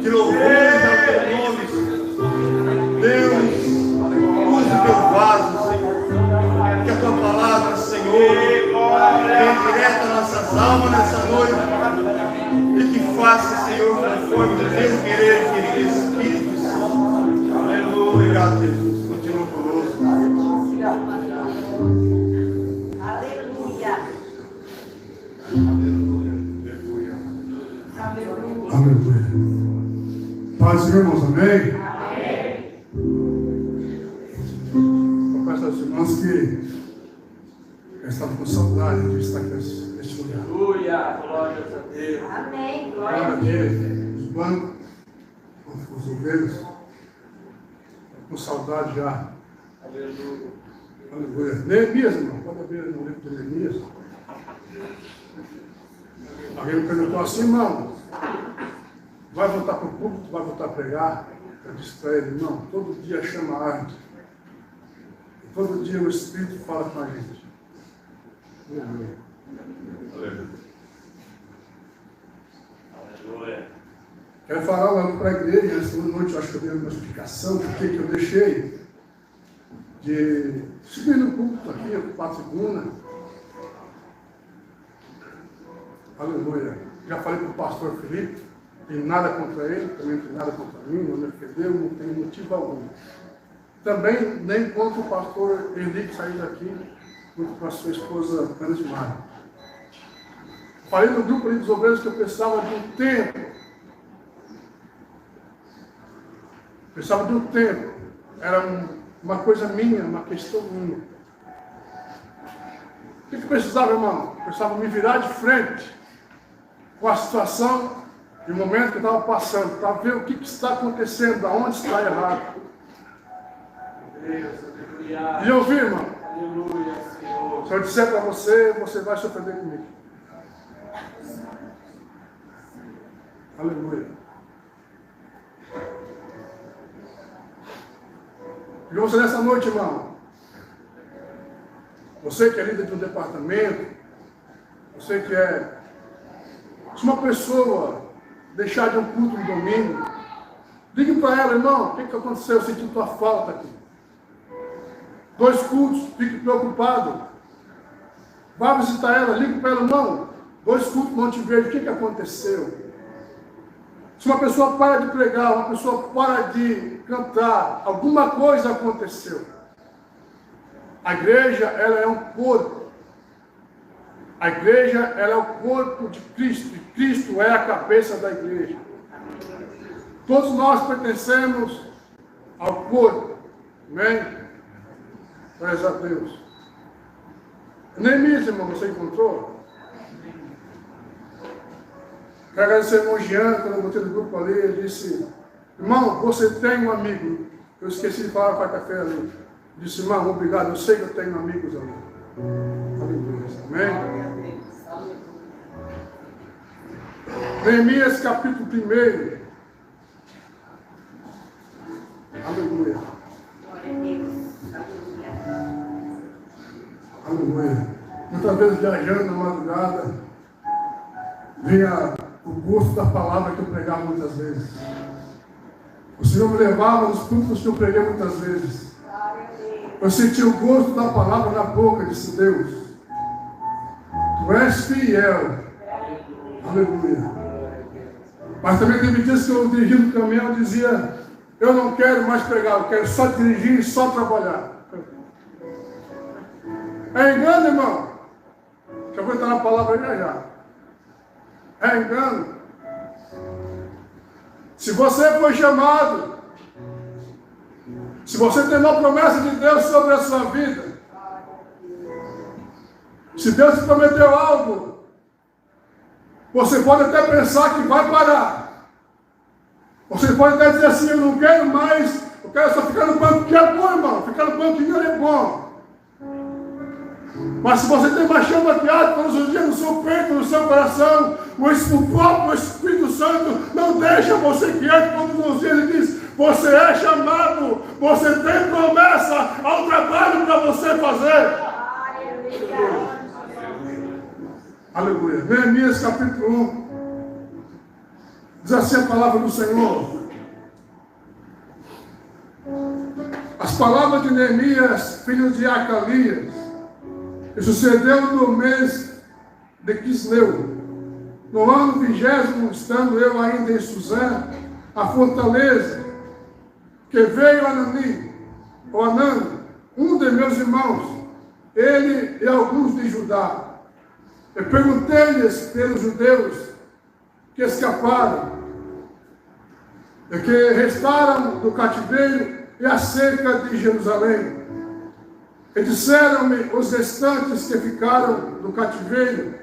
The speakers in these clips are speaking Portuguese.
Que louvores ao teu nome, Senhor. Deus, use o teu vaso, Senhor. Que a tua palavra, Senhor, venha direto às nossas almas nessa noite. E que faça, Senhor, conforme o teu querer, querido Espírito Santo. Aleluia. Obrigado, Jesus. Continua conosco. Aleluia. Aleluia. Aleluia. Paz, irmãos, amém? Amém. Confesso aos irmãos que eu estava com saudade de estar aqui neste lugar. Aleluia. Glória a Deus. Amém. Glória a Agora Deus. aqui, os bancos, os ovelhos, com saudade já. Aleluia. Aleluia. Neemias, irmão, pode abrir no livro de Neemias. Alguém me perguntou assim, irmão, vai voltar para o púlpito, vai voltar a pregar? Eu disse para ele, não, todo dia chama a arte. E todo dia o Espírito fala com a gente. Aleluia. Aleluia. Quero falar lá para a igreja, essa noite eu acho que eu dei uma explicação do que eu deixei de subir no púlpito aqui, ocupar a tribuna. Aleluia. Já falei para o pastor Felipe, tem nada contra ele, também tem nada contra mim, não me ofendeu, não tem motivo algum. Também nem contra o pastor Henrique sair daqui, junto com a sua esposa Ana de Maio. Falei no grupo ali dos obreiros que eu precisava de um tempo. Precisava de um tempo. Era uma coisa minha, uma questão minha. O que eu precisava, irmão? Eu precisava me virar de frente com a situação e o momento que eu estava passando, para ver o que está acontecendo, aonde está errado. Deus, aleluia. E ouvir, irmão. Aleluia, Senhor. Se eu disser para você, você vai se ofender comigo. Aleluia. E você nessa noite, irmão, você que é líder de um departamento, você que é... Se uma pessoa deixar de um culto no domingo, ligue para ela, irmão, o que aconteceu? Eu senti tua falta aqui. 2 cultos, fique preocupado. Vá visitar ela, ligue para ela, irmão, 2 cultos, não te vejo, o que aconteceu? Se uma pessoa para de pregar, uma pessoa para de cantar, alguma coisa aconteceu. A igreja, ela é um corpo. A igreja, ela é o corpo de Cristo. E Cristo é a cabeça da igreja. Todos nós pertencemos ao corpo. Amém? Glórias a Deus. Neemias, irmão, você encontrou? Quero agradecer ao irmão Jean, quando eu botei no grupo ali, ele disse, irmão, você tem um amigo. Eu esqueci de falar quarta-feira ali. Eu disse, irmão, obrigado, eu sei que eu tenho amigos ali. Aleluia. Amém? Neemias capítulo 1. Aleluia. Aleluia. Muitas vezes viajando na madrugada, vinha o gosto da palavra que eu pregava muitas vezes. O Senhor me levava nos cultos que eu preguei muitas vezes. Eu senti o gosto da palavra na boca, disse Deus. Tu és fiel. Aleluia. Mas também teve dias que eu dirigindo no caminhão e dizia, eu não quero mais pregar, eu quero só dirigir e só trabalhar. É engano, irmão. Deixa eu vou entrar na palavra já já. É engano. Se você foi chamado, se você tem uma promessa de Deus sobre a sua vida, se Deus te prometeu algo, você pode até pensar que vai parar. Você pode até dizer assim, eu não quero mais, eu quero só ficar no banco, que é bom, irmão, ficar no banco que é bom. Mas se você tem uma chama que arde todos os dias no seu peito, no seu coração, o próprio Espírito Santo não deixa você quieto todos os dias. Ele diz, você é chamado, você tem promessa ao trabalho para você fazer. Aleluia. Neemias capítulo 1. Diz assim a palavra do Senhor. As palavras de Neemias, filho de Acalias, que sucedeu no mês de Quisleu, no ano 20º, estando eu ainda em Suzã, a fortaleza, que veio Anani, ou Anani, um de meus irmãos, ele e alguns de Judá. Eu perguntei-lhes pelos judeus que escaparam e que restaram do cativeiro e acerca de Jerusalém. E disseram-me os restantes que ficaram do cativeiro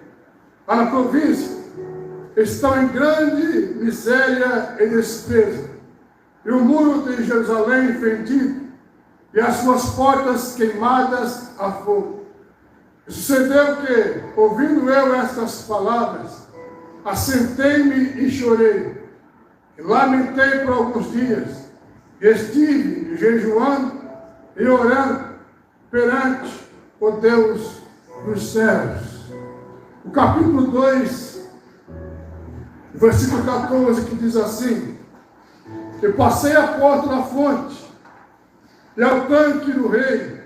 lá na província estão em grande miséria e despesa, e o muro de Jerusalém fendido, e as suas portas queimadas a fogo. E sucedeu que, ouvindo eu estas palavras, assentei-me e chorei, e lamentei por alguns dias, e estive jejuando e orando perante o Deus dos céus. O capítulo 2, versículo 14, que diz assim: que passei a porta da fonte e ao tanque do rei,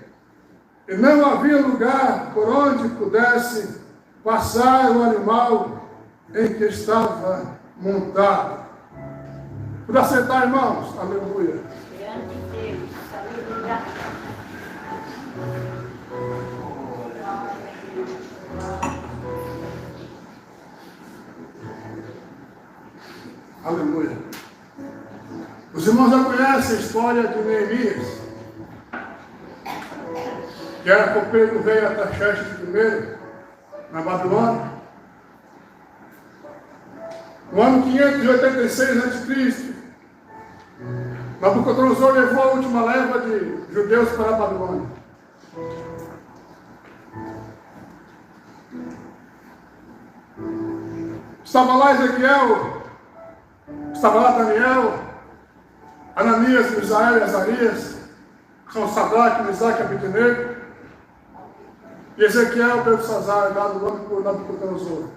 e não havia lugar por onde pudesse passar o animal em que estava montado. Para sentar, irmãos, aleluia. Diante de Deus, aleluia. Aleluia. Os irmãos já conhecem a história de Neemias, que era copeiro do rei Artaxerxes I, na Babilônia. No ano 586 a.C., Nabucodonosor levou a última leva de judeus para a Babilônia. Estava lá Ezequiel, estava lá Daniel, Ananias, Misael e Azarias, são Sadraque, Mesaque e Abednego, e Ezequiel, Beltesazar, dado o nome por Nabucodonosor.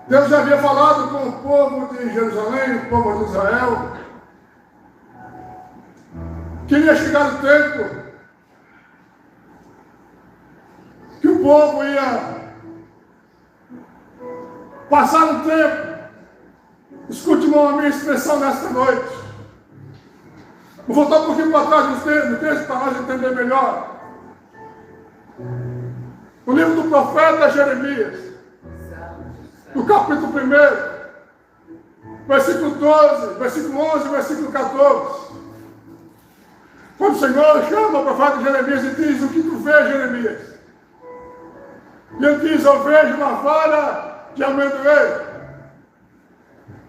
Deus já havia falado com o povo de Jerusalém, o povo de Israel, que iria chegar o tempo que o povo ia passar um tempo. Escute a minha expressão nesta noite. Vou voltar um pouquinho para trás do texto para nós entender melhor. No livro do profeta Jeremias, no capítulo 1, versículo 12, versículo 11, versículo 14. Quando o Senhor chama o profeta Jeremias e diz: o que tu vês, Jeremias? E ele diz: eu vejo uma vara de amendoeiro.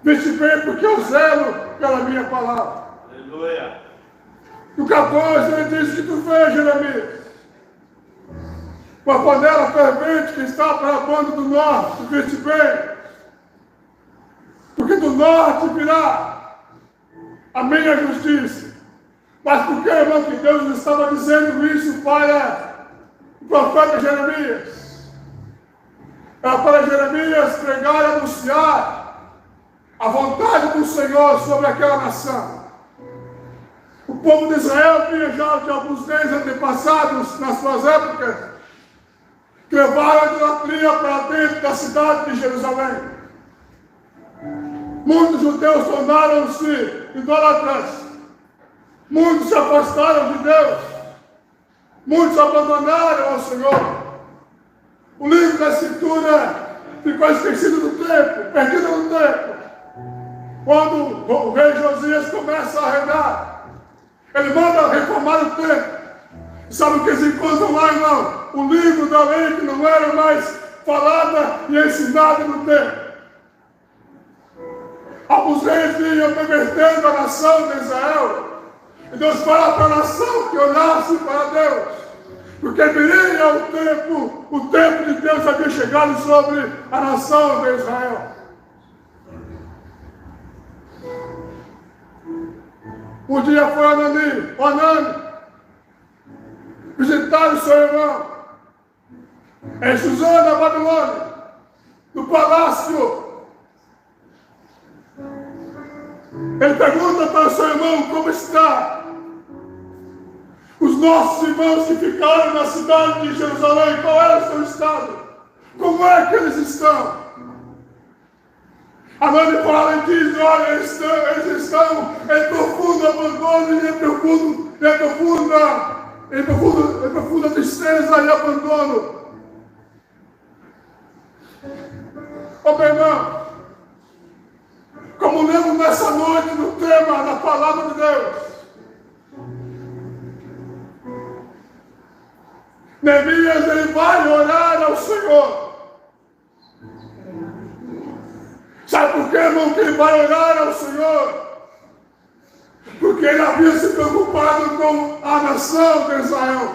Viste bem, porque eu zelo pela minha palavra. Aleluia. No 14 ele diz: o que tu vês, Jeremias? Uma panela fervente que está para a banda do norte. Viste bem, porque do norte virá a minha justiça. Mas por que, irmão, que Deus estava dizendo isso para o profeta Jeremias? Era para Jeremias pregar e anunciar a vontade do Senhor sobre aquela nação. O povo de Israel tinha já de alguns reis antepassados, nas suas épocas, que levaram a idolatria para dentro da cidade de Jerusalém. Muitos judeus tornaram-se idólatras. Muitos se afastaram de Deus. Muitos abandonaram ao Senhor. O livro da Escritura ficou esquecido do tempo, perdido no tempo. Quando o rei Josias começa a reinar, ele manda reformar o templo. Sabe o que se encontra lá, irmão? O livro da lei que não era mais falada e ensinada no templo. Alguns reis vinham pervertendo a nação de Israel. E Deus fala para a nação que olhasse para Deus. Porque viria o tempo de Deus havia chegado sobre a nação de Israel. Um dia foi Anani visitar o seu irmão em Suzã, na Babilônia. no palácio. Ele pergunta para o seu irmão como está. Os nossos irmãos que ficaram na cidade de Jerusalém, qual é o seu estado? Como é que eles estão? A mãe fala e diz, olha, eles estão em profundo abandono e em profunda tristeza e abandono. Ó meu irmão, como lemos nessa noite no tema da palavra de Deus, Neemias, ele vai orar ao Senhor. Sabe por quê, irmão, que ele vai orar ao Senhor? Porque ele havia se preocupado com a nação de Israel.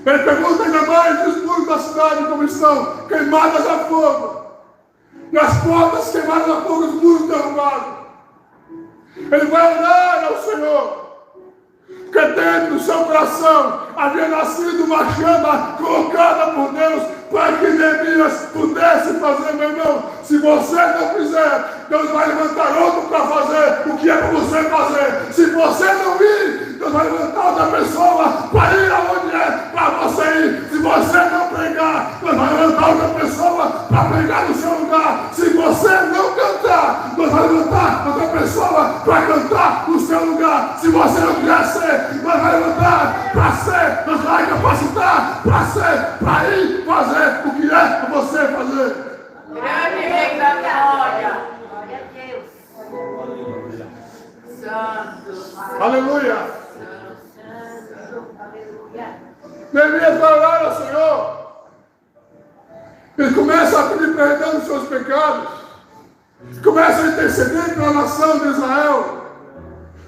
Ele pergunta ainda mais os muros da cidade como estão, queimadas a fogo. E as portas queimadas a fogo, os muros derrubados. Ele vai orar ao Senhor. Porque dentro do seu coração havia nascido uma chama colocada por Deus para que Neemias pudesse fazer, meu irmão. Se você não fizer, Deus vai levantar outro para fazer o que é para você fazer. Se você não ir, Deus vai levantar outra pessoa para ir aonde é para você ir. Se você não pregar, Deus vai levantar outra pessoa para pregar no seu lugar. Se você não cantar, Deus vai levantar outra pessoa para cantar no seu lugar. Se você não quer ser, Deus vai levantar para ser. Deus vai capacitar para ser, para ir fazer o que é para você fazer. Grande rei da glória. Glória a Deus. Santo. Aleluia. Santo. Aleluia. Neemias vai orar ao Senhor. Ele começa a pedir perdão dos seus pecados. Começa a interceder pela nação de Israel.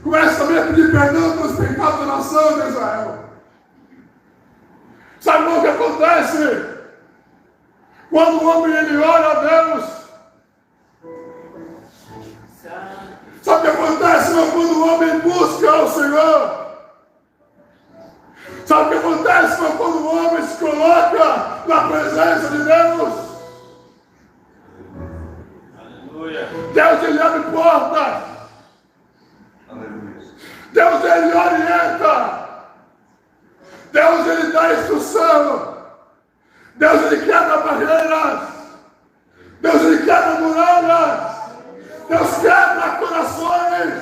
Começa também a pedir perdão pelos pecados da nação de Israel. Sabe o que acontece? Quando o homem ele ora a Deus, sabe o que acontece, meu? Quando o homem busca ao Senhor, sabe o que acontece, meu? Quando o homem se coloca na presença de Deus, Aleluia. Deus ele abre portas, Deus ele orienta, Deus ele dá instrução, Deus ele quebra barreiras, Deus ele quebra muralhas, Deus quebra corações.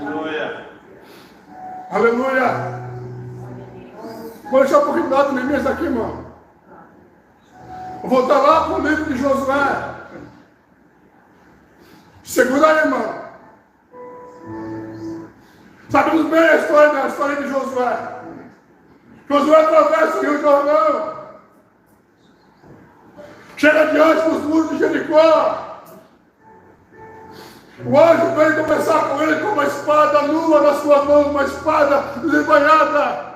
Aleluia. Aleluia. Vou deixar um pouquinho do Neemias aqui, irmão. Vou voltar lá para o livro de Josué. Segura aí, irmão. Sabemos bem a história de Josué. Josué atravessa o Rio Jordão. Chega diante dos muros de Jericó. O anjo vem conversar com ele com uma espada nua na sua mão, uma espada levanhada.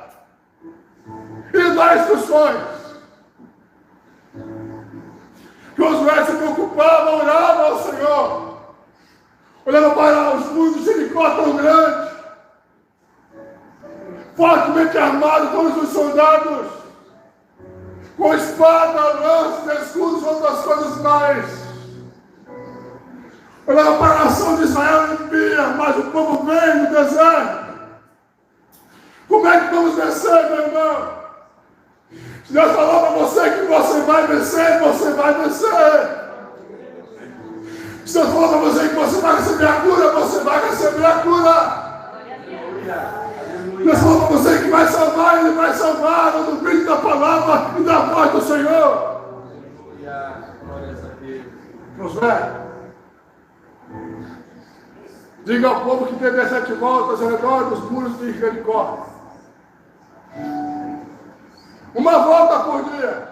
E dá instruções. Josué se preocupava, orava ao Senhor. Olhava para os muros de Jericó tão grandes. Fortemente armados todos os soldados, com espada, lança, escudos e outras coisas mais. Olhava para a nação de Israel impia, mas o povo vem no deserto. Como é que vamos vencer, meu irmão? Se Deus falou para você que você vai vencer, você vai vencer. Se Deus falou para você que você vai receber a cura, você vai receber a cura. Deus falou para você que vai salvar, Ele vai salvar no brilho da palavra e da voz do Senhor. Josué, diga ao povo que tem 17 voltas ao redor dos muros de Jericó. Uma volta por dia.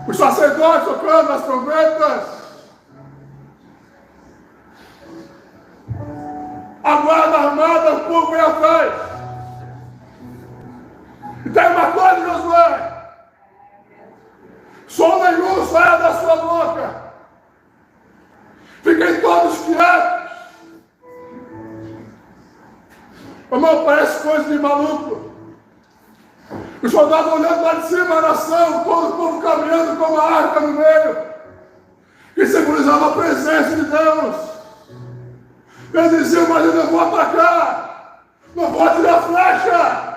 Os sacerdotes tocando as trombetas. A guarda armada, o povo vem atrás. E tem uma coisa, Josué. Som nenhum saia da sua boca. Fiquem todos quietos. Irmão, parece coisa de maluco. Os soldados olhando lá de cima a nação, todo o povo caminhando com uma arca no meio, que simbolizava a presença de Deus. Eles diziam, mas eu não vou atacar, não vou atirar flecha.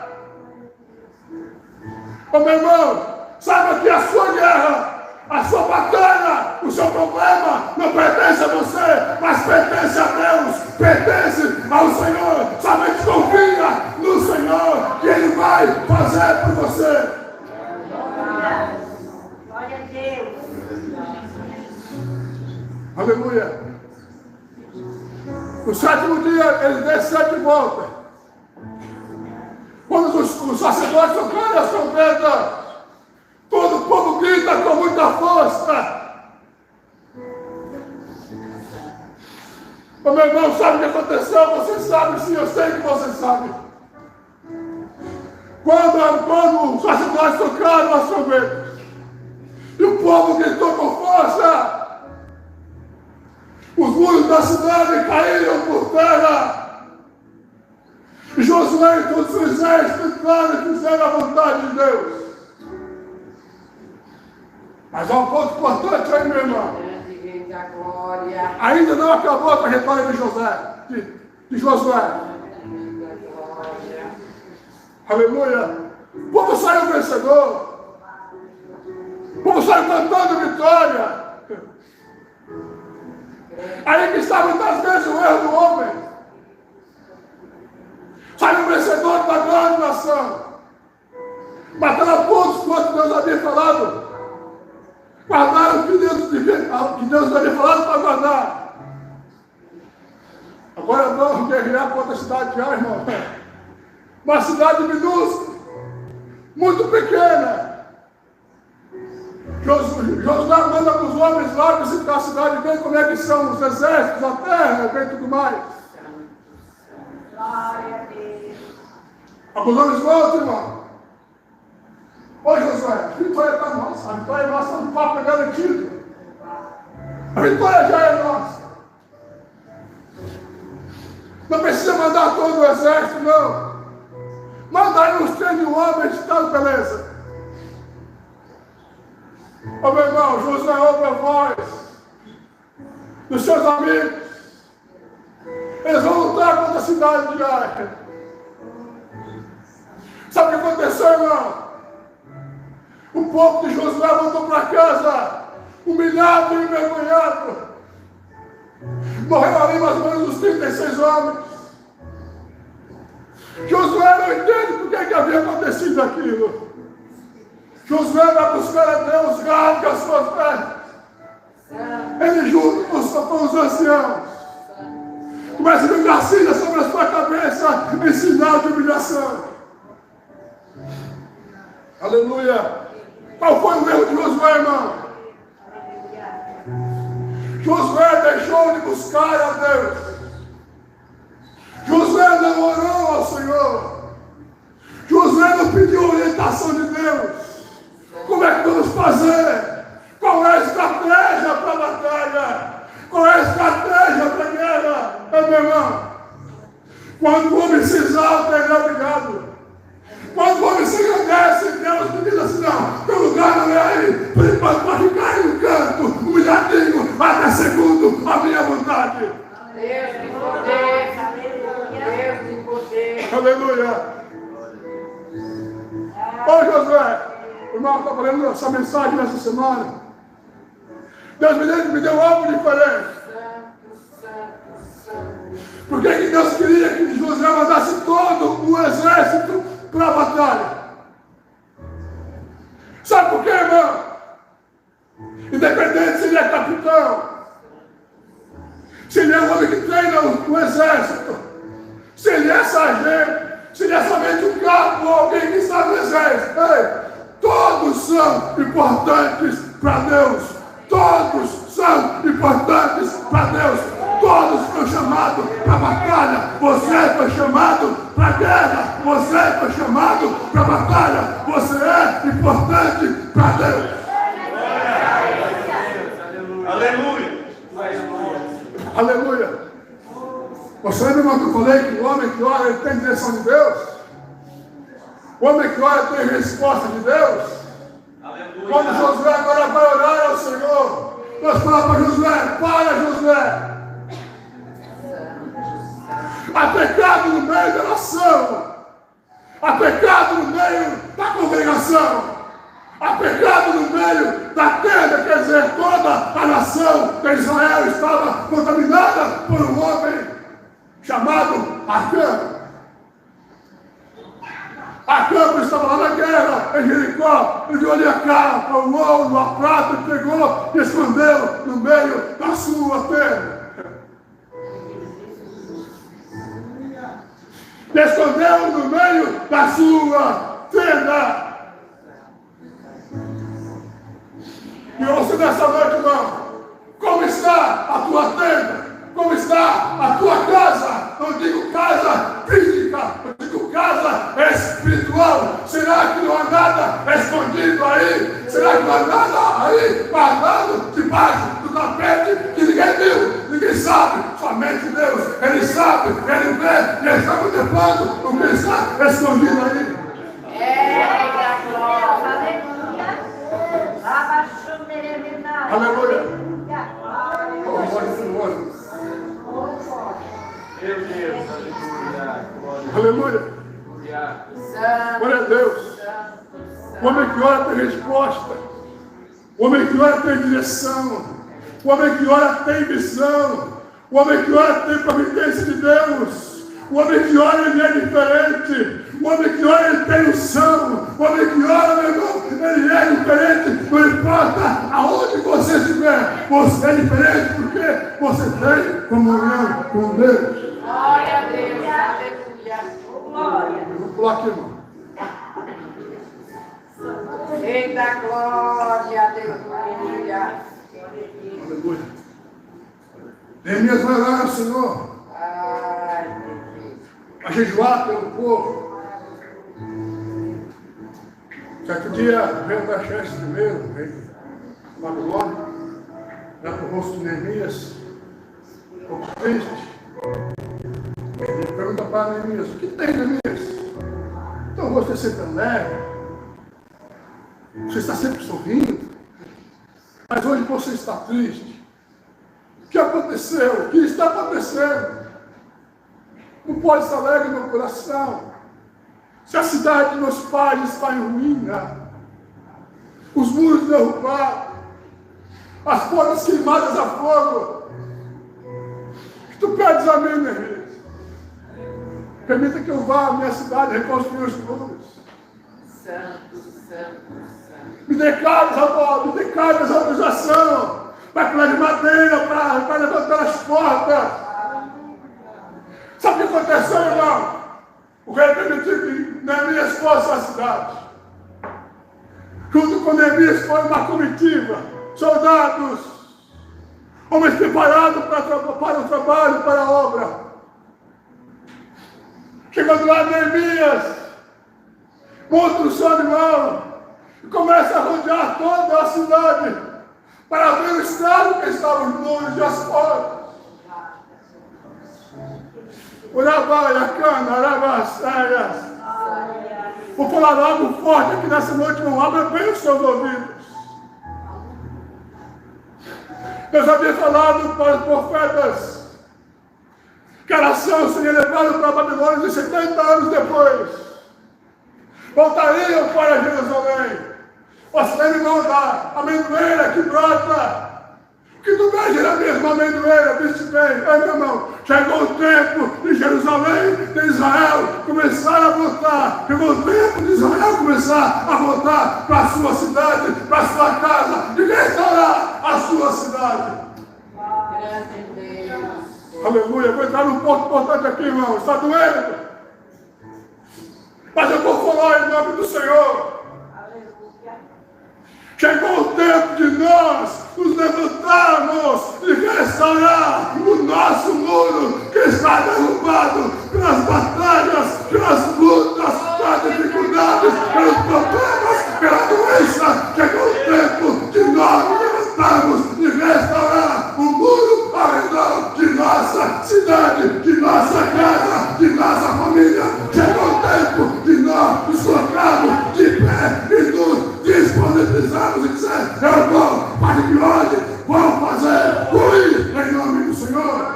Ô meu irmão, saiba que a sua guerra, a sua batalha, o seu problema não pertence a você, mas pertence a Deus, pertence ao Senhor. Somente confia no Senhor, que Ele vai fazer por você. Glória a Deus. Aleluia. No sétimo dia, ele deu 7 voltas. Quando os sacerdotes tocaram as trombetas, todo o povo grita com muita força. Ô meu irmão, sabe o que aconteceu? Você sabe, sim, eu sei que você sabe. Quando os sacerdotes tocaram as trombetas, e o povo gritou com força, os muros da cidade caíram por terra. E Josué e todos os exércitos entraram e fizeram a vontade de Deus. Mas há um ponto importante aí, meu irmão. Ainda não acabou a trajetória de Josué. Aleluia. O povo saiu vencedor. O povo saiu cantando vitória. Aí que está muitas vezes o erro do homem. Saiu vencedor da grande nação. Mataram todos quanto Deus havia falado. Guardaram o que Deus havia falado para guardar. Agora vamos guerrear contra a cidade de Ai, irmão. Uma cidade minúscula, muito pequena. Josué manda para os homens lá visitar a cidade, ver como é que são os exércitos, a terra, e tudo mais. Glória a Deus. Os homens voltam, irmão. Ô Josué, a vitória está nossa. A vitória é nossa, não está pegando título. A vitória já é nossa. Não precisa mandar todo o exército, não. Manda aí uns 3 mil homens, tá, beleza. Ô meu irmão, Josué ouve a voz dos seus amigos. Eles vão lutar contra a cidade de Ai. Sabe o que aconteceu, irmão? O povo de Josué voltou para casa, humilhado e envergonhado. Morreu ali mais ou menos uns 36 homens. Josué não entende por que havia acontecido aquilo. Josué vai buscar a Deus, rasga as suas pernas. Ele junto com os anciãos. Começa a vir garcia sobre a sua cabeça em sinal de humilhação. Aleluia. Qual foi o erro de Josué, irmão? Josué deixou de buscar a Deus. Josué não orou ao Senhor. Josué não pediu orientação de Deus. Como é que vamos fazer? Qual é a estratégia para a batalha? Qual é a estratégia para a guerra? Meu irmão, quando o homem se exalta, ele é obrigado. Quando o homem se engrandece, Deus me diz assim, não, teu lugar não é aí. Por enquanto, para ficar aí no canto, humilhadinho, até segundo a minha vontade. Deus de poder, aleluia. Deus de poder. Aleluia. Ô Josué, o irmão está falando essa mensagem nessa semana. Deus me deu algo diferente. Por que Deus queria que Josué mandasse todo o exército para a batalha? Sabe por quê, irmão? Independente se ele é capitão, se ele é um homem que treina o exército, se ele é sargento, se ele é somente um cabo ou alguém que está no exército, todos são importantes para Deus. Todos são importantes para Deus. Todos foram chamados para a batalha. Você foi chamado para a guerra. Você foi chamado para a batalha. Você é importante para Deus. Aleluia. Aleluia. Você lembra que eu falei que o homem que ora, ele tem direção de Deus? O homem que ora tem resposta de Deus. Aleluia. Quando Josué agora vai orar ao Senhor, nós falamos para Josué: para, Josué. Há pecado no meio da nação. Há pecado no meio da congregação. Há pecado no meio da tenda, quer dizer, toda a nação de Israel estava contaminada por um homem chamado Acã. Acã estava lá na guerra, em Jericó, ele viu ali a capa, o ouro, a prata, e pegou e escondeu no meio da sua tenda. E escondeu no meio da sua tenda. E você nessa noite, irmão, como está a tua tenda? Como está a tua casa? Não digo casa física, eu digo casa espiritual. Será que não há nada escondido aí? Será que não há nada aí guardado debaixo do tapete que ninguém viu, ninguém sabe? Somente Deus, Ele sabe, Ele vê, e Ele está contemplando o que está escondido aí. Aleluia. Meu Deus, aleluia. Aleluia. Glória a Deus. O homem que ora tem resposta. O homem que ora tem direção. O homem que ora tem visão. O homem que ora tem providência de Deus. O homem que ora, ele é diferente. O homem que ora, ele tem unção. O homem que ora, meu irmão, ele é diferente. Não importa aonde você estiver, você é diferente porque você tem comunhão com Deus. Glória a Deus, aleluia. Glória. Eu vou pular aqui, irmão. Eita glória, aleluia. Aleluia. Neemias vai orar ao Senhor. Ai, A jejuar pelo povo. Certo dia, veio Artaxerxes primeiro, rei de Babilônia, olhar para o rosto de Neemias, um pouco triste. Ele pergunta para Neemias: o que tem, Neemias? Teu rosto é sempre alegre, você está sempre sorrindo, mas hoje você está triste. O que aconteceu? O que está acontecendo? Não pode estar alegre no meu coração. Se a cidade de meus pais está em ruína, os muros derrubados, as portas queimadas a fogo, que tu pedes a mim, Neemias? Permita que eu vá à minha cidade reconstruir os muros. santo, santo, santo. Me dê cargas, amor, me dê cargas, autorização. Vai pular de madeira para levantar as portas. Sabe o que aconteceu, irmão? O rei permitiu que Neemias fosse à cidade. Junto com Neemias foi uma comitiva, soldados, homens preparados para o trabalho, para a obra. Chegando lá, Neemias monta o seu animal e começa a rodear toda a cidade para ver o estado que estavam os muros e as portas. Urabaia, cana, arabaceias. Vou falar algo forte aqui nessa noite, não abra bem os seus ouvidos. Deus havia falado para os profetas que a nação seria levada para a Babilônia 70 anos depois. Voltariam para Jerusalém. Você irmão da amendoeira que brota. Que tu veja a mesma amendoeira, viste bem. Ei, meu irmão, chegou o tempo de Jerusalém, de Israel, começar a voltar. Chegou o tempo de Israel começar a voltar para a sua cidade, para a sua casa, de restaurar a sua cidade. Grande Deus. Aleluia. Vou entrar num ponto importante aqui, irmão. Está doendo? Mas eu vou falar em nome do Senhor. Chegou o tempo de nós nos levantarmos e restaurar o nosso muro que está derrubado pelas batalhas, pelas lutas, pelas dificuldades, pelos problemas, pela doença. Chegou o tempo de nós nos levantarmos e restaurar o muro ao redor de nossa cidade, de nossa casa, de nossa família. Chegou o tempo de nós, de sua casa, nós precisamos dizer, eu vou, Pai de hoje, vou fazer, fui, em nome do Senhor.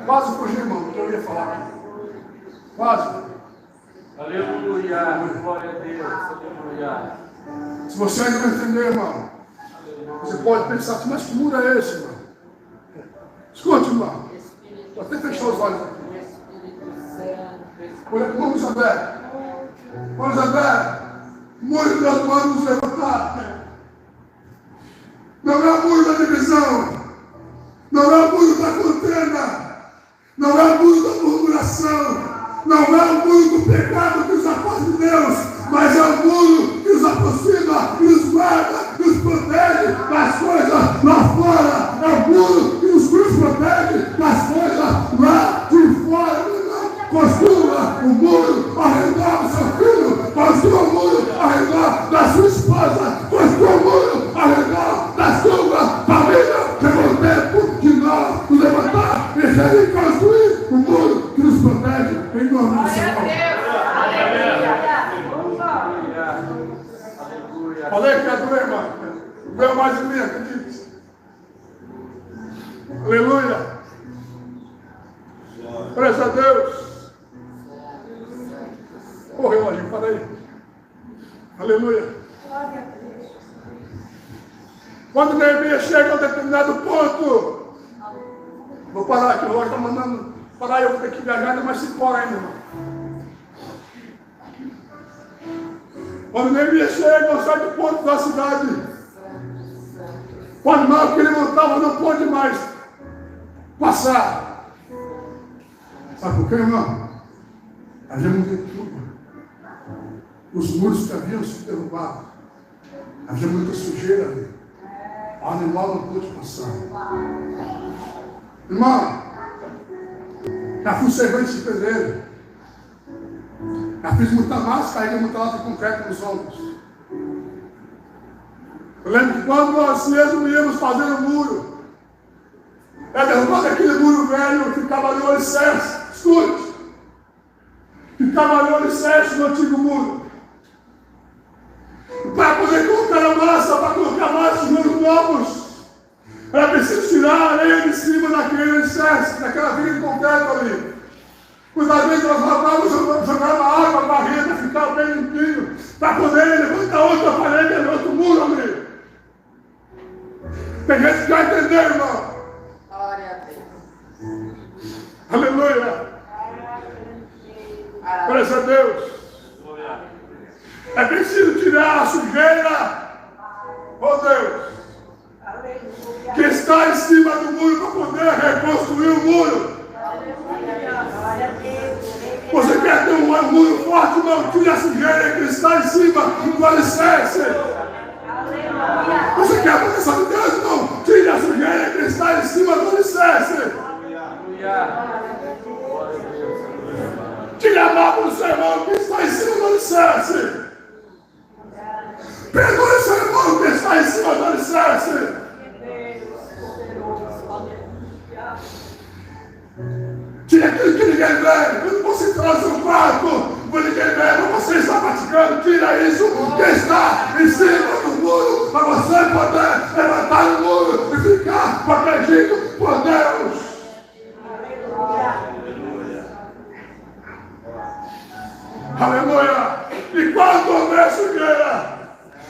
Quase fugi, irmão, do que eu ia falar. Quase. Aleluia. Glória a Deus. Aleluia. Se você ainda não entender, irmão, você pode pensar assim, mas que muro é esse, irmão? Escute, irmão. Vou até fechar os olhos aqui. Vamos, José. Vamos, José. O muro de Deus pode nos levantar. Não é o muro da divisão. Não é o muro da contenda. Não é o muro da murmuração. Não é o muro do pecado que nos afasta de Deus, mas é o muro que nos aproxima, que nos guarda, que nos protege das coisas lá fora. É o muro que nos protege das coisas lá de fora. Construa o muro ao redor do seu filho, construa o muro ao redor da sua esposa, construa o muro ao redor da sua família. Chegou o tempo de nós nos levantar e sair construir o muro que nos protege em nome do Senhor. Falei que ia doer, irmão. Doeu mais em mim, acredite. Aleluia. Presta a Deus. Ô, relógio, para aí. Aleluia. Quando Neemias chega a um determinado ponto, vou parar aqui, o relógio está mandando parar, eu vou ter que viajar ainda mais 5 horas ainda, irmão. Quando Neemias chega a um certo ponto da cidade, o animal que ele montava não pôde mais passar. Sabe por quê, irmão? Havia muita tudo. Os muros que haviam se derrubado. Havia muita sujeira ali. O animal não pôde passar. Irmão, já fui servente de pedreiro. Já fiz muita massa, carreguei muita lata de concreto nos ombros. Eu lembro que quando nós mesmos íamos fazendo o muro, derrubado aquele muro velho, ficava ali o alicerce. Escute! Ficava ali o alicerce no antigo muro. Para poder colocar a massa, para colocar massa nos muros novos, era preciso tirar a areia de cima daquele alicerce, daquela viga de concreto ali. Muitas vezes nós lavávamos, jogava água, barriga, ficava bem limpinho, para poder levantar outra parede, outro muro ali. Tem gente que vai entender, irmão. Glória a Deus. Aleluia. Graças a Deus. É preciso tirar a sujeira, oh Deus, que está em cima do muro para poder reconstruir o muro. Você quer ter um muro forte, não tire a sujeira que está em cima do alicerce. Você quer a proteção de Deus, não tire a sujeira que está em cima do alicerce. Tire a mágoa do seu irmão que está em cima do alicerce. Perdoe seu irmão que está em cima do alicerce. Tire aquilo que ninguém vê. Quando você traz um quarto, quando ninguém vê, você está praticando, tira isso que está em cima do muro, para você poder levantar o muro e ficar protegido por Deus. Aleluia! E quando houver sujeira,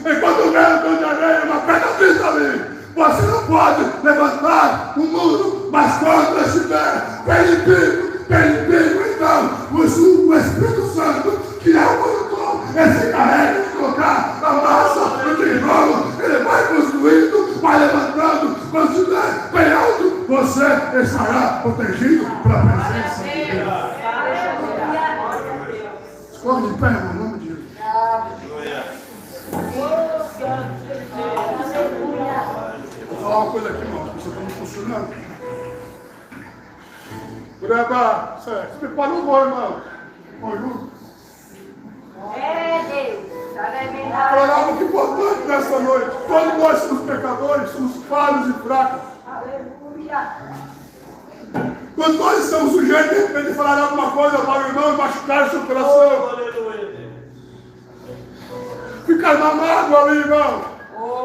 enquanto houver um de areia, uma pedra vista ali, você não pode levantar o muro, mas quando estiver bem limpinho, então, o Espírito Santo, que é o condutor, ele se encarrega de colocar a massa no tijolo, ele vai construindo, vai levantando, quando estiver bem alto, você estará protegido pela presença de Deus. Escorre de pé, irmão, em nome de Jesus. Vou falar uma coisa aqui, irmão, que você está me funcionando. Grava, você prepara um bom, irmão. Vamos falar algo importante nessa noite. Todos nós somos pecadores, somos falhos e fracos. Quando nós estamos sujeitos, de repente, falar alguma coisa para o irmão e machucar o seu coração. ficar na mágoa ali, irmão.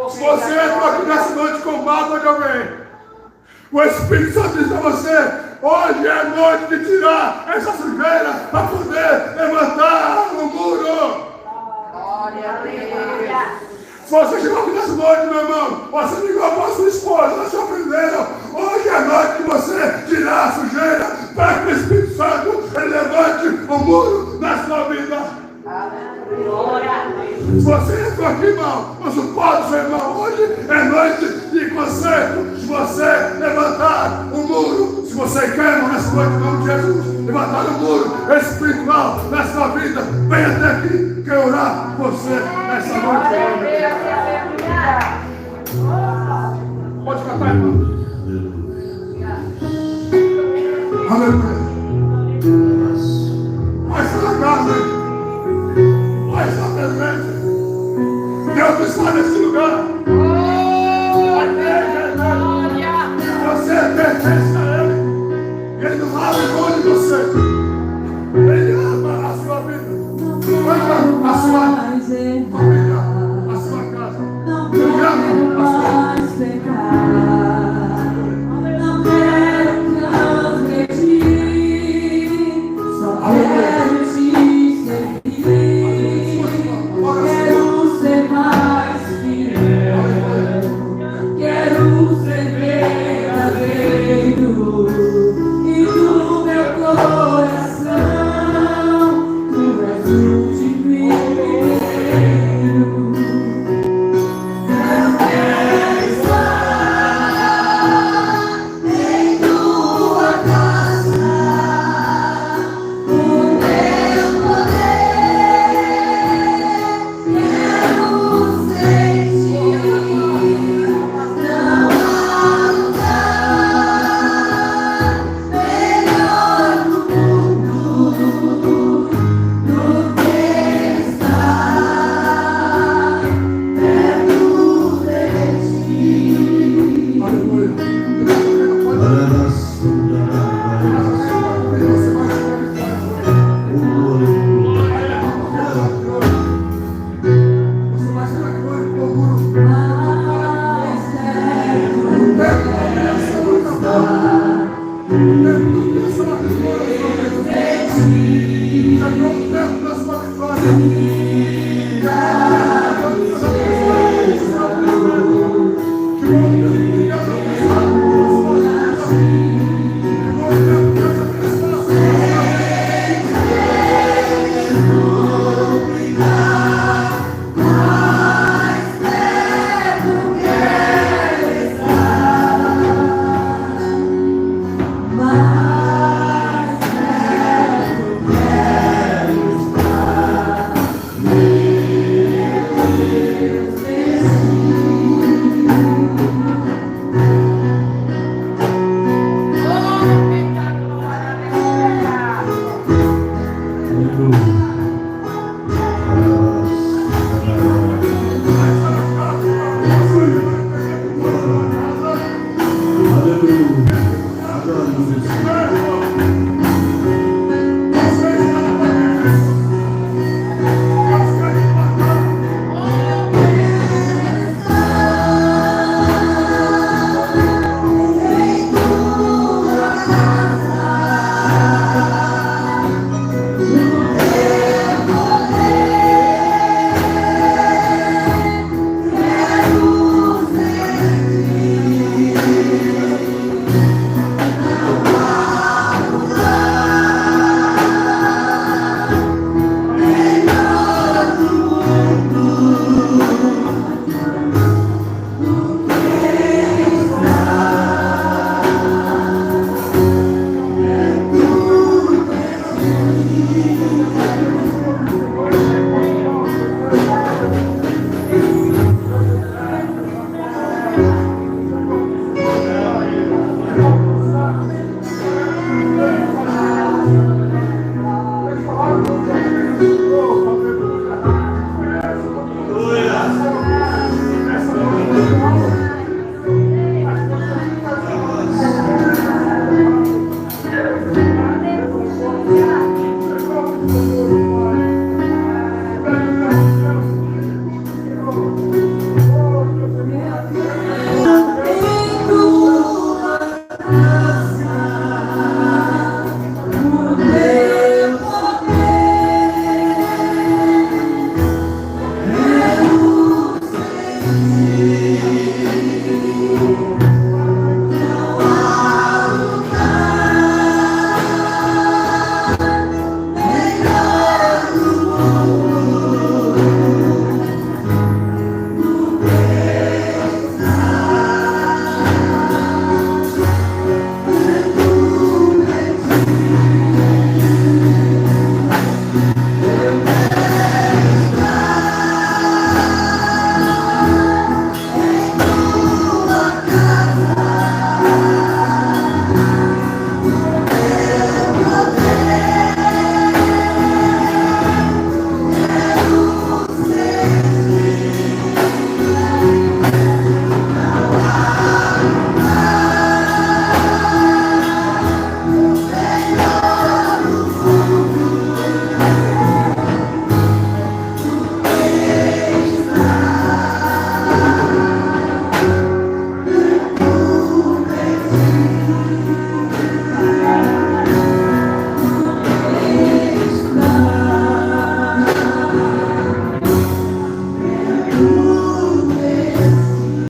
Se você entrou aqui nessa noite com mágoa de alguém, o Espírito Santo diz a você: hoje é noite de tirar essa sujeira para poder levantar o muro. Glória a Deus. Se você chegou aqui nessa noite, meu irmão, você ligou para a sua esposa, na sua primeira, hoje é noite de você tirar a sujeira para que o Espírito Santo ele levante o muro na sua vida. Glória a Deus. Se você entrou aqui, irmão, não suporta, seu irmão, hoje é noite de conserto. Se você levantar o muro, se você quer, irmão, nessa noite, em nome de Jesus, levantar o muro espiritual na sua vida, vem até aqui, quer orar por você nessa noite. Glória a Deus. Aleluia. Pode cantar, irmão. Aleluia. Vai estar na casa, vai estar presente. Deus está nesse lugar. Você pertence a Ele. Ele não abre mão de você. Ele ama a sua vida. Ama a sua família, a sua casa. Ele ama a sua vida. Não quero transgredir, só quero te servir. Quero ser mais fiel, quero ser verdadeiro e do meu coração tu és o primeiro. Eu quero estar em tua casa, o teu poder quero sentir. Não há lugar melhor no mundo do que estar perto de ti. Aleluia. Você vai ser aqui hoje com o muro. Mais perto Chegou o tempo da sua vitória.